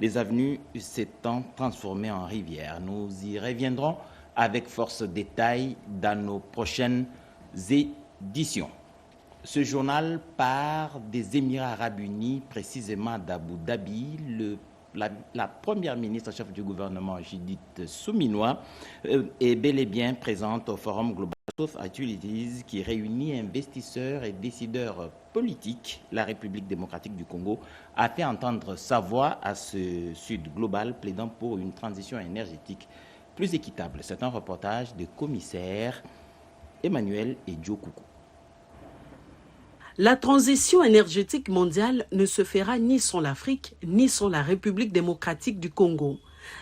les avenues s'étant transformées en rivières. Nous y reviendrons avec force détail dans nos prochaines éditions. Ce journal part des Émirats arabes unis, précisément d'Abu Dhabi. La première ministre chef du gouvernement, Judith Souminois, est bel et bien présente au Forum Global of Utilities qui réunit investisseurs et décideurs politiques. La République démocratique du Congo a fait entendre sa voix à ce Sud global plaidant pour une transition énergétique plus équitable. C'est un reportage de commissaire Emmanuel Edjokoukou. La transition énergétique mondiale ne se fera ni sans l'Afrique, ni sans la République démocratique du Congo.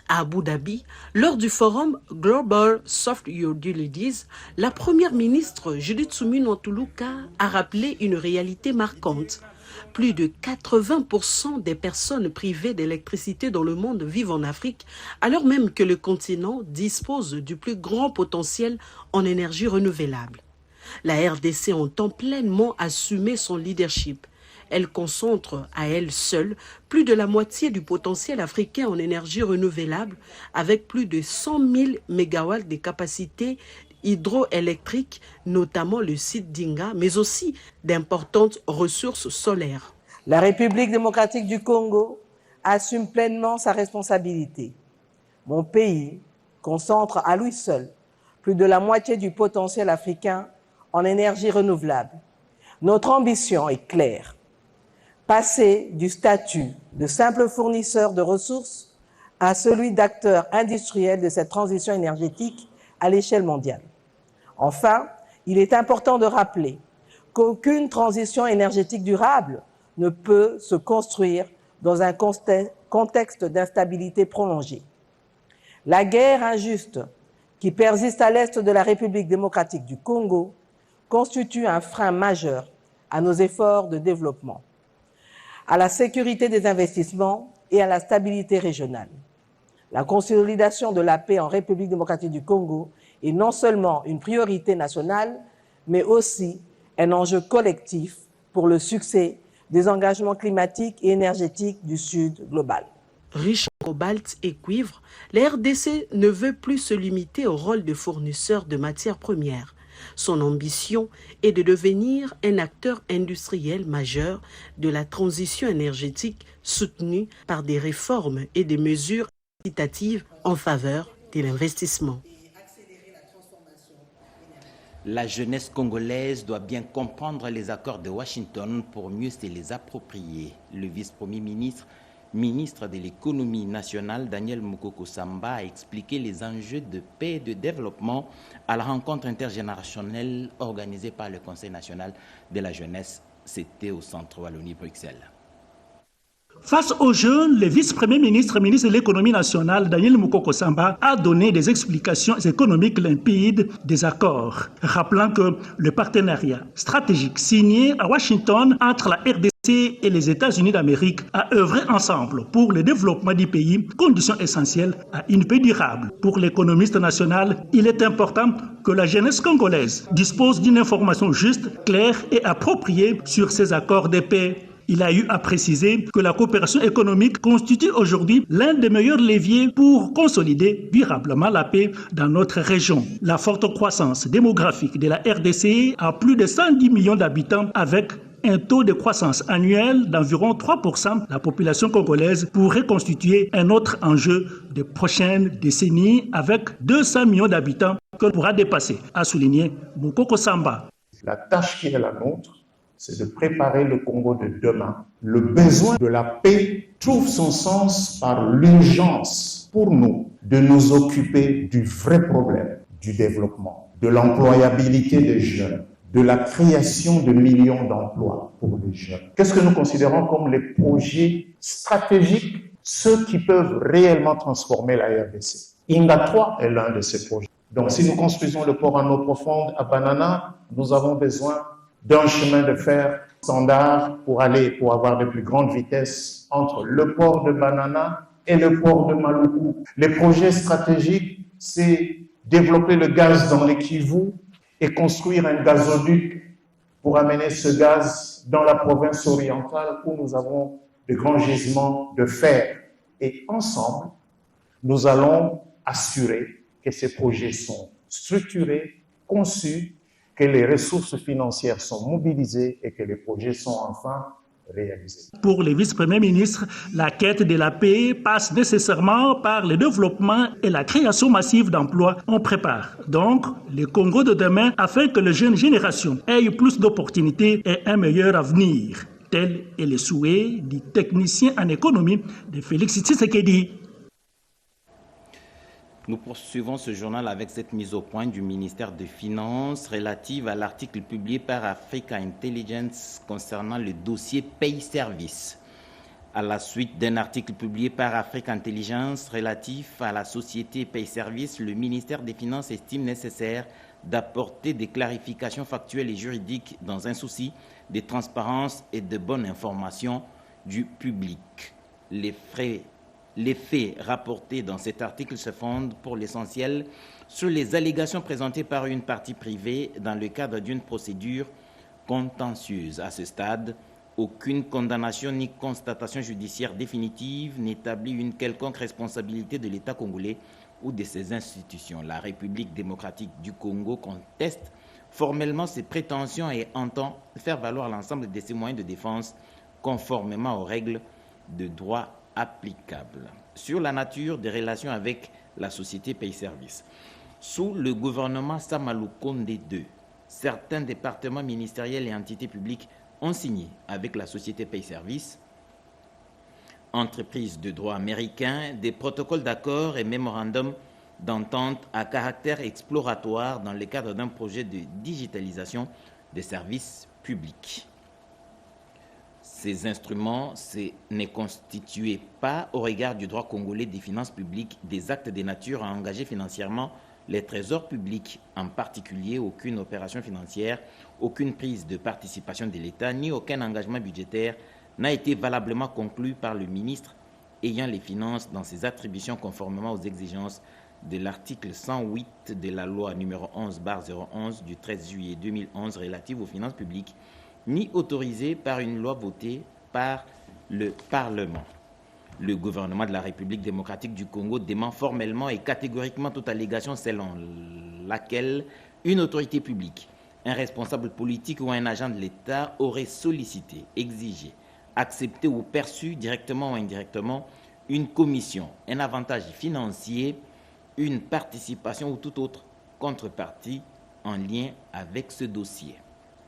À Abu Dhabi, lors du forum Global Soft Utilities, la première ministre Judith Suminwa a rappelé une réalité marquante. Plus de 80% des personnes privées d'électricité dans le monde vivent en Afrique, alors même que le continent dispose du plus grand potentiel en énergie renouvelable. La RDC entend pleinement assumer son leadership. Elle concentre à elle seule plus de la moitié du potentiel africain en énergie renouvelable avec plus de 100 000 MW de capacité hydroélectrique, notamment le site d'Inga, mais aussi d'importantes ressources solaires. La République démocratique du Congo assume pleinement sa responsabilité. Mon pays concentre à lui seul plus de la moitié du potentiel africain en énergie renouvelable. Notre ambition est claire. Passer du statut de simple fournisseur de ressources à celui d'acteur industriel de cette transition énergétique à l'échelle mondiale. Enfin, il est important de rappeler qu'aucune transition énergétique durable ne peut se construire dans un contexte d'instabilité prolongée. La guerre injuste qui persiste à l'est de la République démocratique du Congo constitue un frein majeur à nos efforts de développement, à la sécurité des investissements et à la stabilité régionale. La consolidation de la paix en République démocratique du Congo est non seulement une priorité nationale, mais aussi un enjeu collectif pour le succès des engagements climatiques et énergétiques du Sud global. Riche en cobalt et cuivre, la RDC ne veut plus se limiter au rôle de fournisseur de matières premières. Son ambition est de devenir un acteur industriel majeur de la transition énergétique soutenue par des réformes et des mesures incitatives en faveur de l'investissement. La jeunesse congolaise doit bien comprendre les accords de Washington pour mieux se les approprier. Le vice-premier ministre de l'économie nationale, Daniel Mukoko Samba, a expliqué les enjeux de paix et de développement à la rencontre intergénérationnelle organisée par le Conseil national de la jeunesse. C'était au centre Wallonie-Bruxelles. Face aux jeunes, le vice-premier ministre de l'économie nationale, Daniel Mukoko Samba, a donné des explications économiques limpides des accords, rappelant que le partenariat stratégique signé à Washington entre la RDC et les États-Unis d'Amérique a œuvré ensemble pour le développement du pays, condition essentielle à une paix durable. Pour l'économiste national, il est important que la jeunesse congolaise dispose d'une information juste, claire et appropriée sur ces accords de paix. Il a eu à préciser que la coopération économique constitue aujourd'hui l'un des meilleurs leviers pour consolider durablement la paix dans notre région. La forte croissance démographique de la RDC a plus de 110 millions d'habitants avec un taux de croissance annuel d'environ 3%, la population congolaise pourrait constituer un autre enjeu des prochaines décennies avec 200 millions d'habitants qu'elle pourra dépasser, a souligné Mukoko Samba. La tâche qui est la nôtre, c'est de préparer le Congo de demain. Le besoin de la paix trouve son sens par l'urgence pour nous de nous occuper du vrai problème du développement, de l'employabilité des jeunes, de la création de millions d'emplois pour les jeunes. Qu'est-ce que nous considérons comme les projets stratégiques, ceux qui peuvent réellement transformer la RDC? Inga 3 est l'un de ces projets. Donc si nous construisons le port en eau profonde à Banana, nous avons besoin d'un chemin de fer standard pour avoir de plus grandes vitesses entre le port de Banana et le port de Maluku. Les projets stratégiques, c'est développer le gaz dans les Kivu et construire un gazoduc pour amener ce gaz dans la province orientale où nous avons de grands gisements de fer. et ensemble, nous allons assurer que ces projets sont structurés, conçus, que les ressources financières sont mobilisées et que les projets sont enfin réalisés. Pour les vice-premiers ministres, la quête de la paix passe nécessairement par le développement et la création massive d'emplois. On prépare donc le Congo de demain afin que les jeunes générations aient plus d'opportunités et un meilleur avenir. Tel est le souhait du technicien en économie de Félix Tshisekedi. Nous poursuivons ce journal avec cette mise au point du ministère des Finances relative à l'article publié par Africa Intelligence concernant le dossier Paye-Service. À la suite d'un article publié par Africa Intelligence relatif à la société Paye-Service, le ministère des Finances estime nécessaire d'apporter des clarifications factuelles et juridiques dans un souci de transparence et de bonne information du public. Les faits rapportés dans cet article se fondent pour l'essentiel sur les allégations présentées par une partie privée dans le cadre d'une procédure contentieuse. À ce stade, aucune condamnation ni constatation judiciaire définitive n'établit une quelconque responsabilité de l'État congolais ou de ses institutions. La République démocratique du Congo conteste formellement ces prétentions et entend faire valoir l'ensemble de ses moyens de défense conformément aux règles de droit applicable. Sur la nature des relations avec la société Paye-Service. Sous le gouvernement Samalou Konde II, certains départements ministériels et entités publiques ont signé avec la société Paye-Service, entreprise de droit américain, des protocoles d'accord et mémorandums d'entente à caractère exploratoire dans le cadre d'un projet de digitalisation des services publics. Ces instruments ne constituaient pas, au regard du droit congolais des finances publiques, des actes de nature à engager financièrement les trésors publics, en particulier aucune opération financière, aucune prise de participation de l'État, ni aucun engagement budgétaire n'a été valablement conclu par le ministre ayant les finances dans ses attributions conformément aux exigences de l'article 108 de la loi numéro 11/011 du 13 juillet 2011 relative aux finances publiques, ni autorisé par une loi votée par le Parlement. Le gouvernement de la République démocratique du Congo dément formellement et catégoriquement toute allégation selon laquelle une autorité publique, un responsable politique ou un agent de l'État aurait sollicité, exigé, accepté ou perçu directement ou indirectement une commission, un avantage financier, une participation ou toute autre contrepartie en lien avec ce dossier.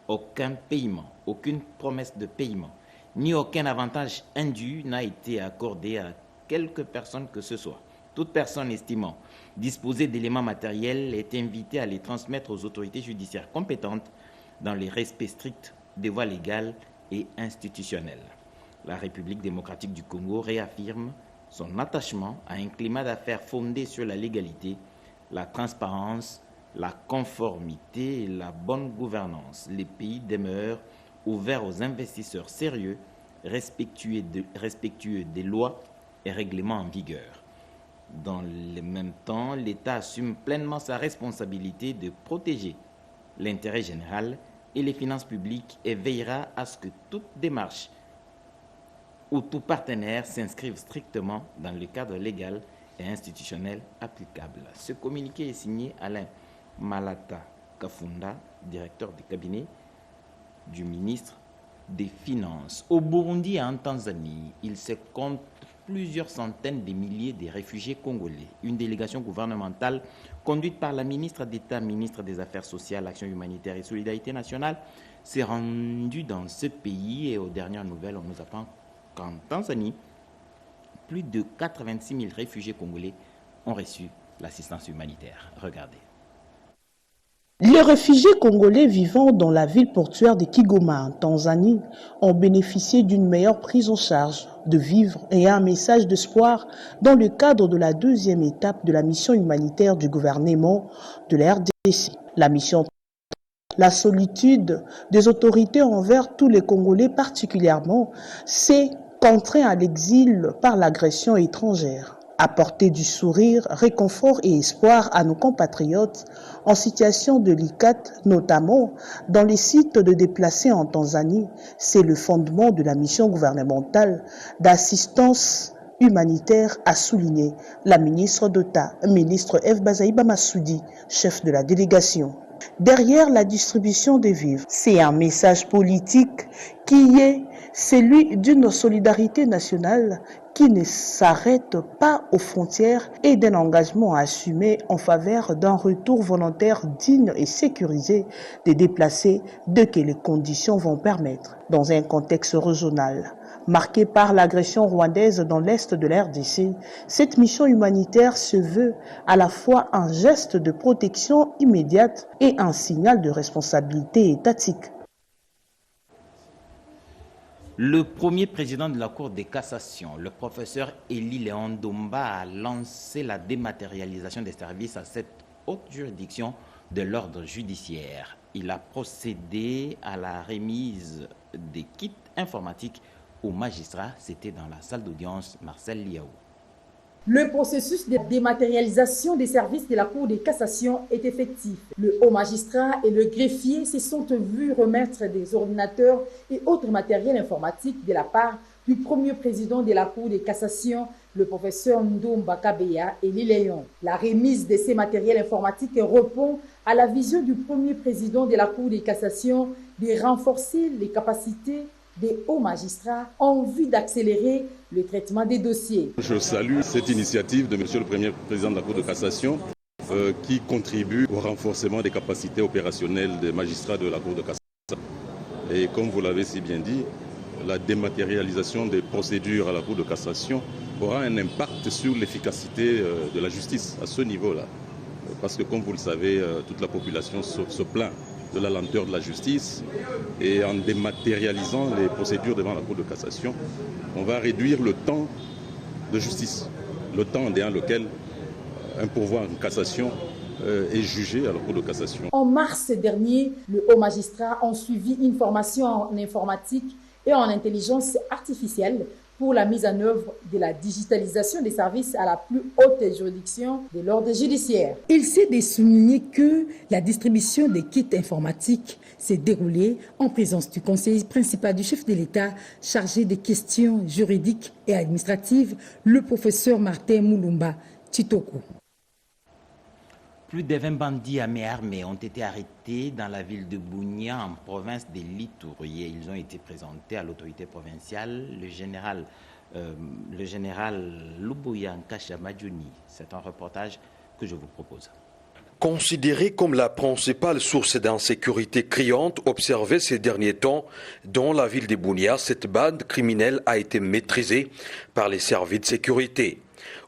Aucun paiement, aucune promesse de paiement, ni aucun avantage indu n'a été accordé à quelque personne que ce soit. Toute personne estimant disposer d'éléments matériels est invitée à les transmettre aux autorités judiciaires compétentes dans le respect strict des voies légales et institutionnelles. La République démocratique du Congo réaffirme son attachement à un climat d'affaires fondé sur la légalité, la transparence, la conformité et la bonne gouvernance. Les pays demeurent ouverts aux investisseurs sérieux, respectueux des lois et règlements en vigueur. Dans le même temps, l'État assume pleinement sa responsabilité de protéger l'intérêt général et les finances publiques et veillera à ce que toute démarche ou tout partenaire s'inscrive strictement dans le cadre légal et institutionnel applicable. Ce communiqué est signé Alain Malata Kafunda, directeur du cabinet du ministre des Finances. Au Burundi et en Tanzanie, il se compte plusieurs centaines de milliers de réfugiés congolais. Une délégation gouvernementale conduite par la ministre d'État, ministre des Affaires sociales, Action humanitaire et Solidarité nationale s'est rendue dans ce pays et aux dernières nouvelles, on nous apprend qu'en Tanzanie, plus de 86 000 réfugiés congolais ont reçu l'assistance humanitaire. Regardez. Les réfugiés congolais vivant dans la ville portuaire de Kigoma, en Tanzanie, ont bénéficié d'une meilleure prise en charge de vivres et un message d'espoir dans le cadre de la deuxième étape de la mission humanitaire du gouvernement de la RDC. La mission la solitude des autorités envers tous les Congolais particulièrement s'est contraint à l'exil par l'agression étrangère. Apporter du sourire, réconfort et espoir à nos compatriotes en situation délicate, notamment dans les sites de déplacés en Tanzanie, c'est le fondement de la mission gouvernementale d'assistance humanitaire, a souligné la ministre d'État, ministre F. Bazaïba Massoudi, chef de la délégation. Derrière la distribution des vivres, c'est un message politique qui est celui d'une solidarité nationale qui ne s'arrête pas aux frontières et d'un engagement assumé en faveur d'un retour volontaire digne et sécurisé des déplacés dès que les conditions vont permettre. Dans un contexte régional marqué par l'agression rwandaise dans l'est de la RDC, cette mission humanitaire se veut à la fois un geste de protection immédiate et un signal de responsabilité étatique. Le premier président de la Cour de cassation, le professeur Élie Léon Domba, a lancé la dématérialisation des services à cette haute juridiction de l'ordre judiciaire. Il a procédé à la remise des kits informatiques aux magistrats. C'était dans la salle d'audience Marcel Liaou. Le processus de dématérialisation des services de la Cour de cassation est effectif. Le haut magistrat et le greffier se sont vus remettre des ordinateurs et autres matériels informatiques de la part du premier président de la Cour de cassation, le professeur Ndomba Kabeya et Léon. La remise de ces matériels informatiques répond à la vision du premier président de la Cour de cassation de renforcer les capacités des hauts magistrats en vue d'accélérer le traitement des dossiers. Je salue cette initiative de M. le Premier Président de la Cour de cassation qui contribue au renforcement des capacités opérationnelles des magistrats de la Cour de cassation. Et comme vous l'avez si bien dit, la dématérialisation des procédures à la Cour de cassation aura un impact sur l'efficacité de la justice à ce niveau-là. Parce que comme vous le savez, toute la population se plaint de la lenteur de la justice, et en dématérialisant les procédures devant la Cour de cassation, on va réduire le temps de justice, le temps dans lequel un pourvoi en cassation est jugé à la Cour de cassation. En mars dernier, le haut magistrat a suivi une formation en informatique et en intelligence artificielle pour la mise en œuvre de la digitalisation des services à la plus haute juridiction de l'ordre judiciaire. Il s'est de souligner que la distribution des kits informatiques s'est déroulée en présence du conseiller principal du chef de l'État chargé des questions juridiques et administratives, le professeur Martin Moulumba Chitoko. Plus de 20 bandits à main armée ont été arrêtés dans la ville de Bunia, en province de l'Ituri. Ils ont été présentés à l'autorité provinciale, le général Luboya Nkashamadjouni. C'est un reportage que je vous propose. Considéré comme la principale source d'insécurité criante observée ces derniers temps dans la ville de Bunia, cette bande criminelle a été maîtrisée par les services de sécurité.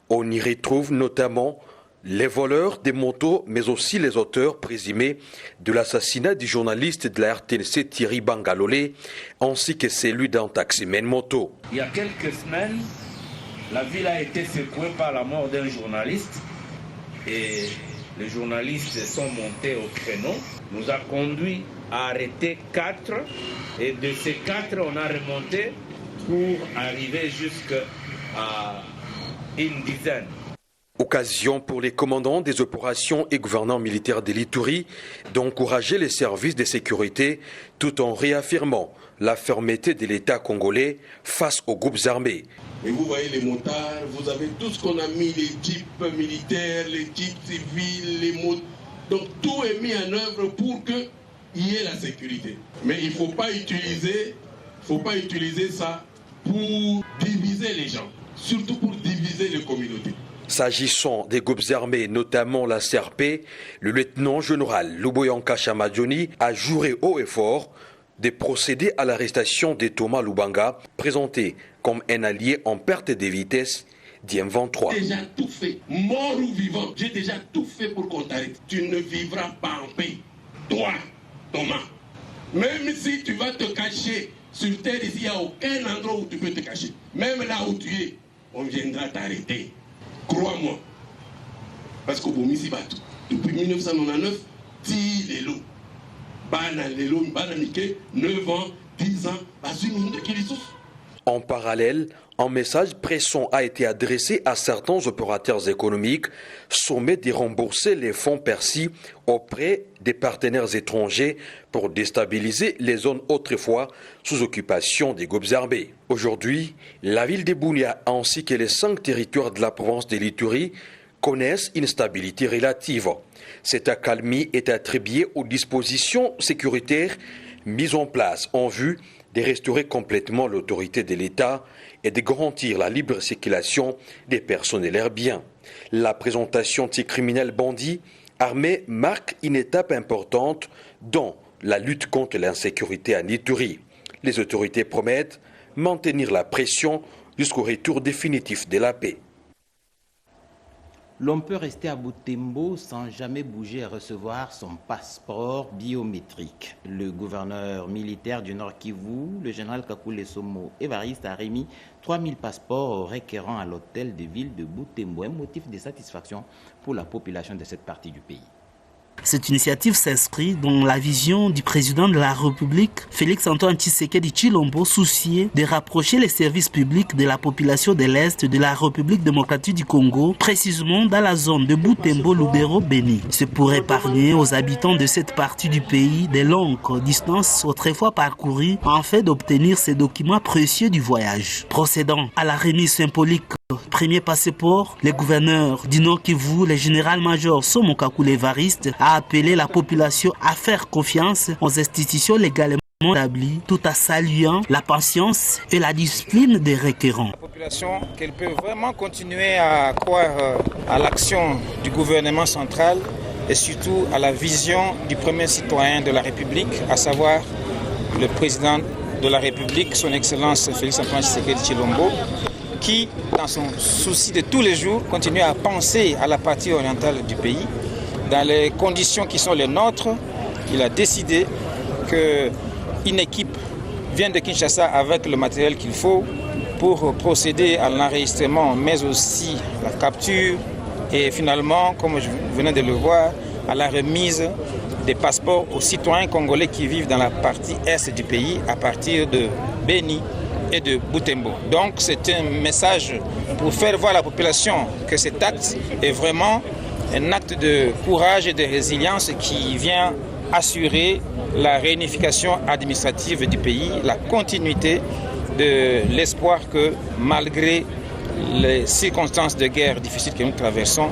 On y retrouve notamment les voleurs des motos, mais aussi les auteurs présumés de l'assassinat du journaliste de la RTNC Thierry Bangalolé, ainsi que celui d'un taximan moto. Il y a quelques semaines, la ville a été secouée par la mort d'un journaliste et les journalistes sont montés au créneau. Nous a conduit à arrêter 4 et de ces 4, on a remonté pour arriver jusqu'à une dizaine. Occasion pour les commandants des opérations et gouvernants militaires de l'Ituri d'encourager les services de sécurité tout en réaffirmant la fermeté de l'État congolais face aux groupes armés. Et vous voyez les motards, vous avez tout ce qu'on a mis, les jeeps militaires, les jeeps civils, les motos. Donc tout est mis en œuvre pour qu'il y ait la sécurité. Mais il ne faut pas utiliser ça pour diviser les gens, surtout pour diviser les communautés. S'agissant des groupes armés, notamment la CRP, le lieutenant-général Luboya Nkashamadjouni a juré haut et fort de procéder à l'arrestation de Thomas Lubanga, présenté comme un allié en perte de vitesse d'M23. J'ai déjà tout fait, mort ou vivant, j'ai déjà tout fait pour qu'on t'arrête. Tu ne vivras pas en paix, toi, Thomas. Même si tu vas te cacher sur terre, il n'y a aucun endroit où tu peux te cacher. Même là où tu es, on viendra t'arrêter. Crois-moi. Parce qu'au Bomisi Batou, depuis 1999, ti lelo. Bana lelo, bana nike, 9 ans, 10 ans, basumi de Kilisous. En parallèle, un message pressant a été adressé à certains opérateurs économiques sommés de rembourser les fonds perçus auprès des partenaires étrangers pour déstabiliser les zones autrefois sous occupation des groupes armés. Aujourd'hui, la ville de Bunia ainsi que les 5 territoires de la province de l'Ituri connaissent une stabilité relative. Cette accalmie est attribuée aux dispositions sécuritaires mises en place en vue de restaurer complètement l'autorité de l'État et de garantir la libre circulation des personnes et leurs biens. La présentation de ces criminels bandits armés marque une étape importante dans la lutte contre l'insécurité en Ituri. Les autorités promettent maintenir la pression jusqu'au retour définitif de la paix. L'on peut rester à Butembo sans jamais bouger et recevoir son passeport biométrique. Le gouverneur militaire du Nord Kivu, le général Kakule Somo Évariste, a remis 3000 passeports aux requérants à l'hôtel de ville de Butembo, un motif de satisfaction pour la population de cette partie du pays. Cette initiative s'inscrit dans la vision du président de la République, Félix-Antoine Tshisekedi Tshilombo, soucié de rapprocher les services publics de la population de l'Est de la République démocratique du Congo, précisément dans la zone de Butembo-Lubero-Beni. C'est pour épargner aux habitants de cette partie du pays des longues distances autrefois parcourues en fait d'obtenir ces documents précieux du voyage. Procédant à la remise symbolique premier passeport, le gouverneur du Nord Kivu, le général-major Somo Kakule Évariste, a appelé la population à faire confiance aux institutions légalement établies, tout en saluant la patience et la discipline des requérants. La population, qu'elle peut vraiment continuer à croire à l'action du gouvernement central et surtout à la vision du premier citoyen de la République, à savoir le président de la République, son Excellence Félix-Antoine Tshisekedi Tshilombo, qui, dans son souci de tous les jours, continue à penser à la partie orientale du pays. Dans les conditions qui sont les nôtres, il a décidé qu'une équipe vienne de Kinshasa avec le matériel qu'il faut pour procéder à l'enregistrement, mais aussi la capture et finalement, comme je venais de le voir, à la remise des passeports aux citoyens congolais qui vivent dans la partie est du pays à partir de Beni et de Butembo. Donc c'est un message pour faire voir à la population que cet acte est vraiment un acte de courage et de résilience qui vient assurer la réunification administrative du pays, la continuité de l'espoir que malgré les circonstances de guerre difficiles que nous traversons,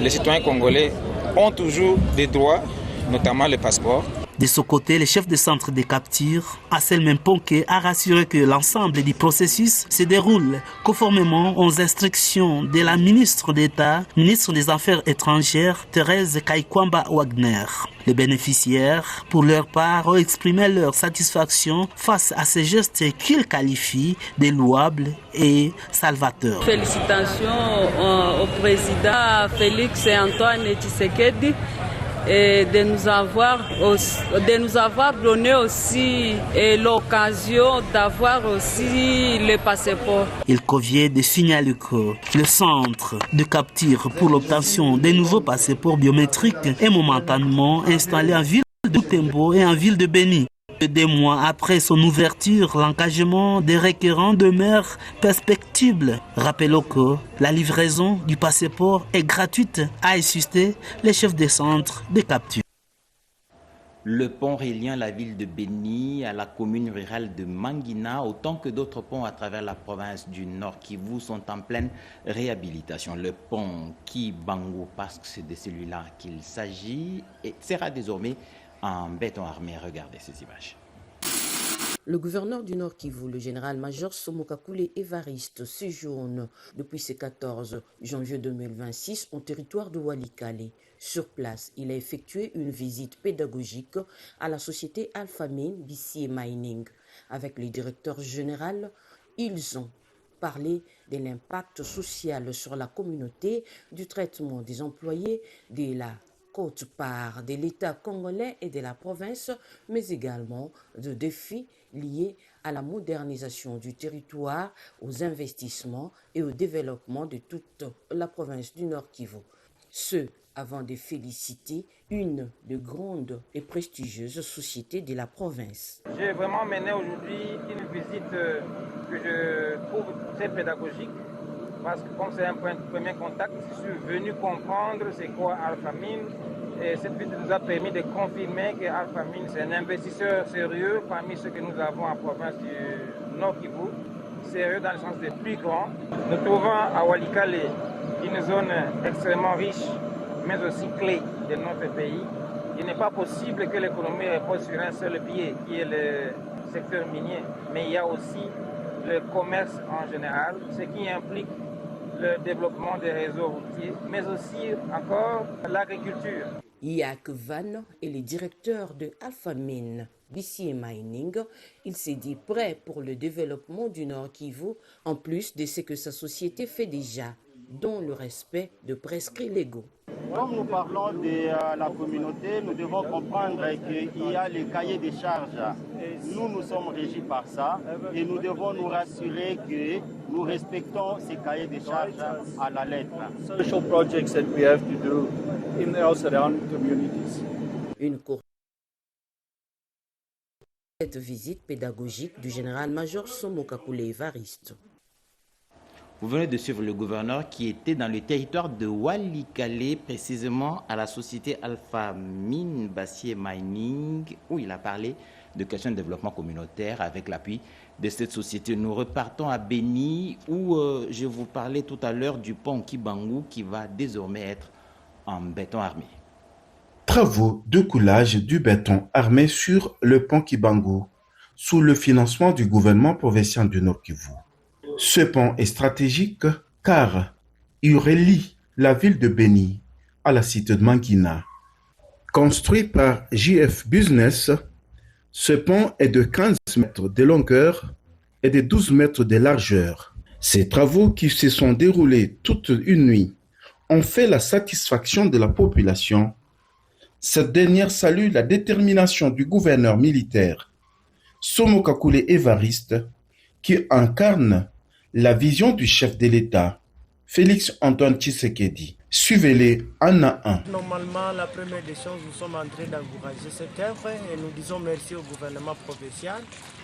les citoyens congolais ont toujours des droits, notamment le passeport. De son côté, le chef de centre de capture, Anselme Mponke, a rassuré que l'ensemble du processus se déroule conformément aux instructions de la ministre d'État, ministre des Affaires étrangères, Thérèse Kaikwamba Wagner. Les bénéficiaires, pour leur part, ont exprimé leur satisfaction face à ces gestes qu'ils qualifient de louables et salvateurs. Félicitations au président Félix-Antoine Tshisekedi et de nous avoir donné aussi l'occasion d'avoir aussi le passeport. Il convient de signaler que le centre de capture pour l'obtention des nouveaux passeports biométriques est momentanément installé en ville de Butembo et en ville de Beni. 2 mois après son ouverture, l'engagement des requérants demeure perspectible. Rappelons que la livraison du passeport est gratuite, a insisté le chef des centres de capture. Le pont reliant la ville de Beni à la commune rurale de Mangina, autant que d'autres ponts à travers la province du Nord Kivu, sont en pleine réhabilitation. Le pont Kibango, parce que c'est de celui-là qu'il s'agit, sera désormais en béton armé. Regardez ces images. Le gouverneur du Nord Kivu, le général-major Somo Kakule Évariste, séjourne depuis ce 14 janvier 2026 au territoire de Walikale. Sur place, il a effectué une visite pédagogique à la société Alphamine BCA Mining. Avec le directeur général, ils ont parlé de l'impact social sur la communauté, du traitement des employés, de la quote-part de l'État congolais et de la province, mais également de défis liés à la modernisation du territoire, aux investissements et au développement de toute la province du Nord Kivu. Ce avant de féliciter une des grandes et prestigieuses sociétés de la province. J'ai vraiment mené aujourd'hui une visite que je trouve très pédagogique parce que comme c'est un premier contact, je suis venu comprendre c'est quoi Alpha Mine et cette visite nous a permis de confirmer que Alpha Mine c'est un investisseur sérieux parmi ceux que nous avons en province du Nord Kivu, sérieux dans le sens des plus grands. Nous trouvons à Walikale une zone extrêmement riche mais aussi clé de notre pays. Il n'est pas possible que l'économie repose sur un seul pied, qui est le secteur minier, mais il y a aussi le commerce en général, ce qui implique le développement des réseaux routiers, mais aussi encore l'agriculture. Yak Van est le directeur de Alpha Mine BCA Mining. Il s'est dit prêt pour le développement du Nord Kivu, en plus de ce que sa société fait déjà, dont le respect de prescrits légaux. Comme nous parlons de la communauté, nous devons comprendre qu'il y a les cahiers des charges. Nous sommes régis par ça et nous devons nous rassurer que nous respectons ces cahiers des charges à la lettre. Social projects that we have to do in our surrounding communities. Une courte visite pédagogique du général-major Somokakule Evariste. Vous venez de suivre le gouverneur qui était dans le territoire de Walikale, précisément à la société Alpha Mine BCA Mining, où il a parlé de questions de développement communautaire avec l'appui de cette société. Nous repartons à Béni, où je vous parlais tout à l'heure du pont Kibangu qui va désormais être en béton armé. Travaux de coulage du béton armé sur le pont Kibangu, sous le financement du gouvernement provincial du Nord Kivu. Ce pont est stratégique car il relie la ville de Béni à la cité de Mangina. Construit par JF Business, ce pont est de 15 mètres de longueur et de 12 mètres de largeur. Ces travaux qui se sont déroulés toute une nuit ont fait la satisfaction de la population. Cette dernière salue la détermination du gouverneur militaire Somokakule Evariste qui incarne la vision du chef de l'État, Félix Antoine Tshisekedi. Suivez-les un à un. Normalement, la première des choses, nous sommes en train d'encourager cette œuvre et nous disons merci au gouvernement provincial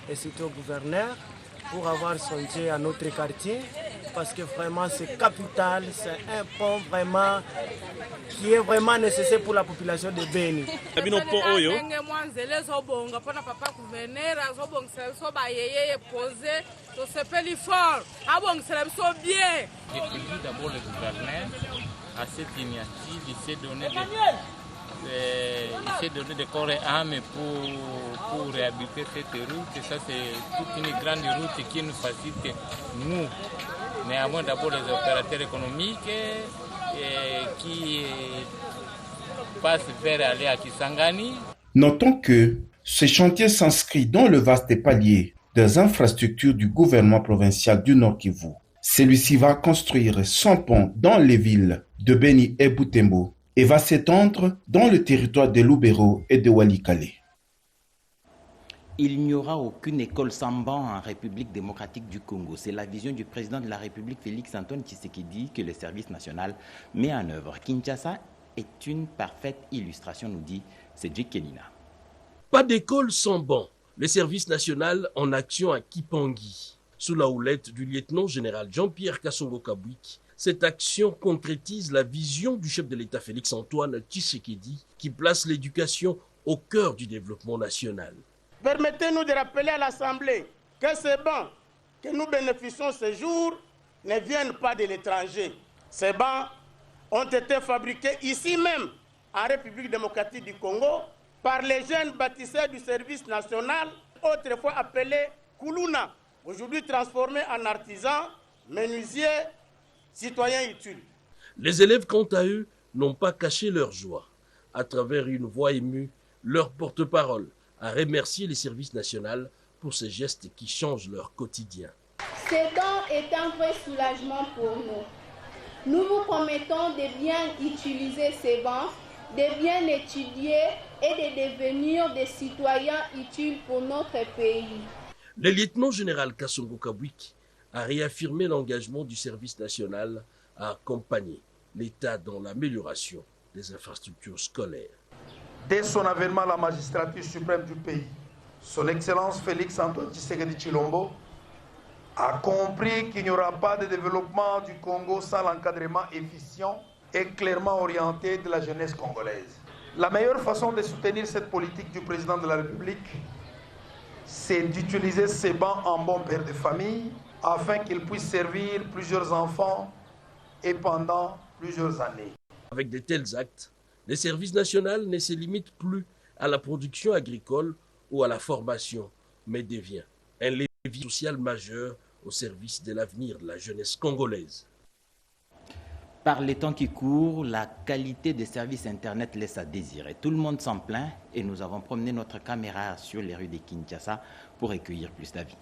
et surtout au gouverneur pour avoir songé à notre quartier parce que vraiment c'est capital, c'est un pont vraiment qui est vraiment nécessaire pour la population de Béni. D'abord le gouverneur à cette initiative, il s'est donné de corps et âme pour réhabiliter cette route. Et ça, c'est toute une grande route qui nous facilite, nous, néanmoins d'abord les opérateurs économiques qui passent vers aller à Kisangani. Notons que ce chantier s'inscrit dans le vaste palier des infrastructures du gouvernement provincial du Nord Kivu. Celui-ci va construire 100 ponts dans les villes de Béni et Butembo et va s'étendre dans le territoire de Lubero et de Walikale. Il n'y aura aucune école sans banc en République démocratique du Congo. C'est la vision du président de la République, Félix Antoine Tshisekedi, que le service national met en œuvre. Kinshasa est une parfaite illustration, nous dit Cédric Kenina. Pas d'école sans banc. Le service national en action à Kipangi. Sous la houlette du lieutenant-général Jean-Pierre Kassongo Kabwiki, cette action concrétise la vision du chef de l'État Félix Antoine Tshisekedi qui place l'éducation au cœur du développement national. Permettez-nous de rappeler à l'Assemblée que ces bancs que nous bénéficions ce jour ne viennent pas de l'étranger. Ces bancs ont été fabriqués ici même, en République démocratique du Congo, par les jeunes bâtisseurs du service national, autrefois appelés Kuluna, aujourd'hui transformés en artisans, menuisiers, citoyens utiles. Les élèves, quant à eux, n'ont pas caché leur joie. À travers une voix émue, leur porte-parole a remercié les services nationaux pour ces gestes qui changent leur quotidien. Ce don est un vrai soulagement pour nous. Nous vous promettons de bien utiliser ces bancs, de bien étudier et de devenir des citoyens utiles pour notre pays. Le lieutenant-général Kassongo Kabwiki a réaffirmé l'engagement du service national à accompagner l'État dans l'amélioration des infrastructures scolaires. Dès son avènement à la magistrature suprême du pays, son Excellence Félix Antoine Tshisekedi Tshilombo a compris qu'il n'y aura pas de développement du Congo sans l'encadrement efficient et clairement orienté de la jeunesse congolaise. La meilleure façon de soutenir cette politique du président de la République, c'est d'utiliser ces bancs en bon père de famille afin qu'ils puissent servir plusieurs enfants et pendant plusieurs années. Avec de tels actes, les services nationaux ne se limitent plus à la production agricole ou à la formation, mais devient un levier social majeur au service de l'avenir de la jeunesse congolaise. Par les temps qui courent, la qualité des services Internet laisse à désirer. Tout le monde s'en plaint et nous avons promené notre caméra sur les rues de Kinshasa pour recueillir plus d'avis.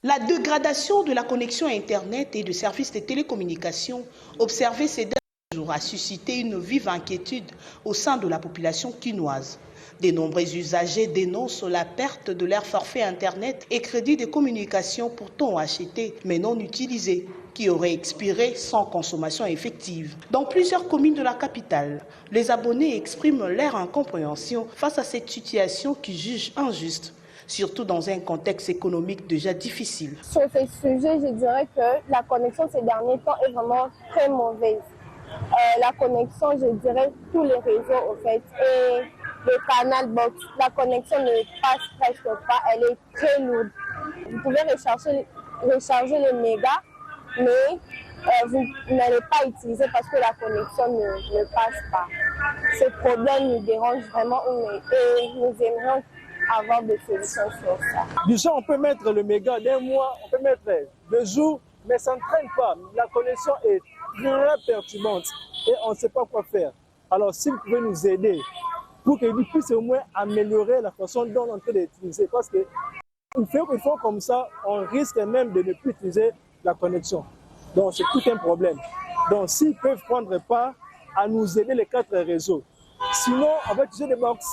La dégradation de la connexion Internet et de services de télécommunications observée ces derniers jours a suscité une vive inquiétude au sein de la population quinoise. De nombreux usagers dénoncent la perte de leur forfait Internet et crédits de communication pourtant achetés mais non utilisés, qui auraient expiré sans consommation effective. Dans plusieurs communes de la capitale, les abonnés expriment leur incompréhension face à cette situation qu'ils jugent injuste, surtout dans un contexte économique déjà difficile. Sur ce sujet, je dirais que la connexion ces derniers temps est vraiment très mauvaise. La connexion, je dirais, tous les réseaux, au fait, et le canal box, la connexion ne passe presque pas, elle est très lourde. Vous pouvez recharger les mégas, mais vous n'allez pas utiliser parce que la connexion ne passe pas. Ce problème nous dérange vraiment et nous aimerions avoir des solutions sur ça. Déjà, on peut mettre le méga d'un mois, on peut mettre 2 jours, mais ça ne traîne pas. La connexion est très perturbante et on ne sait pas quoi faire. Alors, s'ils pouvaient nous aider pour qu'ils puissent au moins améliorer la façon dont on est en train d'utiliser, parce que une fois comme ça, on risque même de ne plus utiliser la connexion. Donc, c'est tout un problème. Donc, s'ils peuvent prendre part à nous aider les 4 réseaux. Sinon, on va utiliser des box.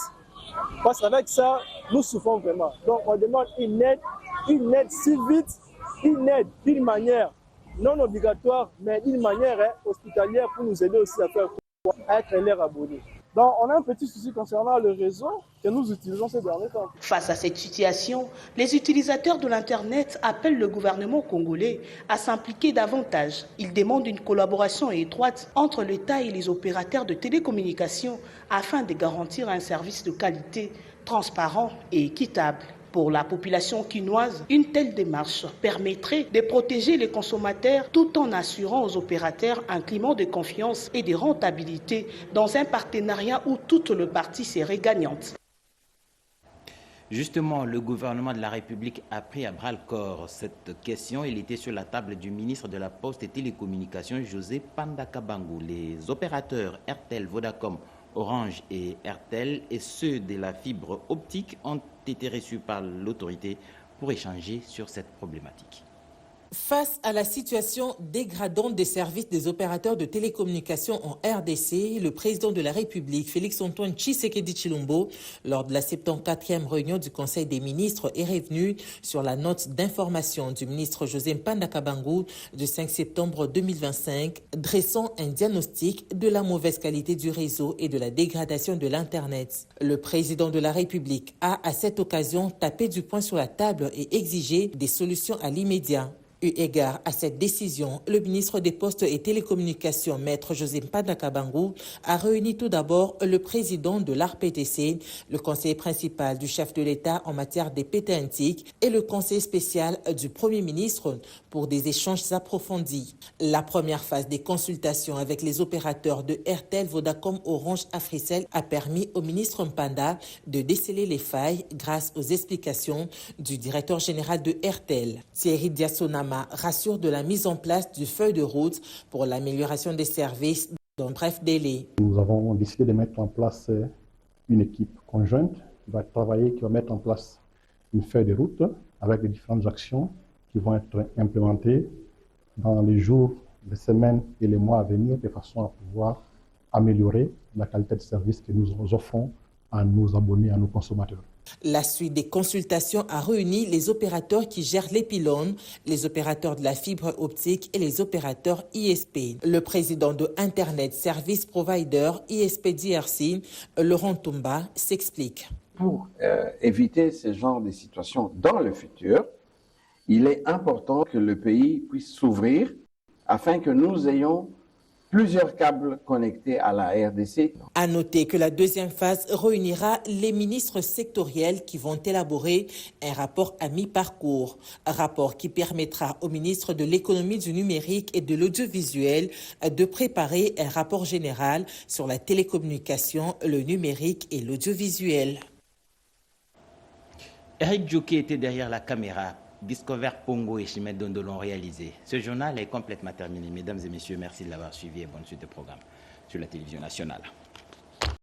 Parce qu'avec ça, nous souffrons vraiment. Donc, on demande une aide si vite, une aide d'une manière non obligatoire, mais d'une manière hospitalière pour nous aider aussi à faire quoi, à être l'air abonné. Donc, on a un petit souci concernant le réseau que nous utilisons ces derniers temps. Face à cette situation, les utilisateurs de l'Internet appellent le gouvernement congolais à s'impliquer davantage. Ils demandent une collaboration étroite entre l'État et les opérateurs de télécommunications afin de garantir un service de qualité, transparent et équitable. Pour la population quinoise, une telle démarche permettrait de protéger les consommateurs tout en assurant aux opérateurs un climat de confiance et de rentabilité dans un partenariat où toutes les parties seraient gagnantes. Justement, le gouvernement de la République a pris à bras-le-corps cette question. Il était sur la table du ministre de la Poste et Télécommunications, José Pandakabangu. Les opérateurs RTL, Vodacom, Orange et RTL et ceux de la fibre optique ont été reçus par l'autorité pour échanger sur cette problématique. Face à la situation dégradante des services des opérateurs de télécommunications en RDC, le président de la République, Félix-Antoine Tshisekedi Tshilombo, lors de la 74e réunion du Conseil des ministres, est revenu sur la note d'information du ministre José Pandakabangu du 5 septembre 2025, dressant un diagnostic de la mauvaise qualité du réseau et de la dégradation de l'Internet. Le président de la République a, à cette occasion, tapé du poing sur la table et exigé des solutions à l'immédiat. Eu égard à cette décision, le ministre des Postes et Télécommunications, Maître José Pandakabangu, a réuni tout d'abord le président de l'ARPTC, le conseiller principal du chef de l'État en matière des pétantiques et le conseiller spécial du Premier ministre pour des échanges approfondis. La première phase des consultations avec les opérateurs de RTL, Vodacom, Orange, Africell a permis au ministre Mpanda de déceler les failles grâce aux explications du directeur général de RTL. Thierry Diasonama rassure de la mise en place du feuille de route pour l'amélioration des services dans un bref délai. Nous avons décidé de mettre en place une équipe conjointe qui va travailler, qui va mettre en place une feuille de route avec les différentes actions qui vont être implémentées dans les jours, les semaines et les mois à venir de façon à pouvoir améliorer la qualité de service que nous offrons à nos abonnés, à nos consommateurs. La suite des consultations a réuni les opérateurs qui gèrent les pylônes, les opérateurs de la fibre optique et les opérateurs ISP. Le président de Internet Service Provider ISP DRC, Laurent Toumba, s'explique. Pour éviter ce genre de situation dans le futur, il est important que le pays puisse s'ouvrir afin que nous ayons plusieurs câbles connectés à la RDC. À noter que la deuxième phase réunira les ministres sectoriels qui vont élaborer un rapport à mi-parcours. Un rapport qui permettra au ministre de l'économie du numérique et de l'audiovisuel de préparer un rapport général sur la télécommunication, le numérique et l'audiovisuel. Eric Djoké était derrière la caméra. Discover Pongo et Chimède Dondo l'ont réalisé. Ce journal est complètement terminé. Mesdames et messieurs, merci de l'avoir suivi et bonne suite de programme sur la télévision nationale.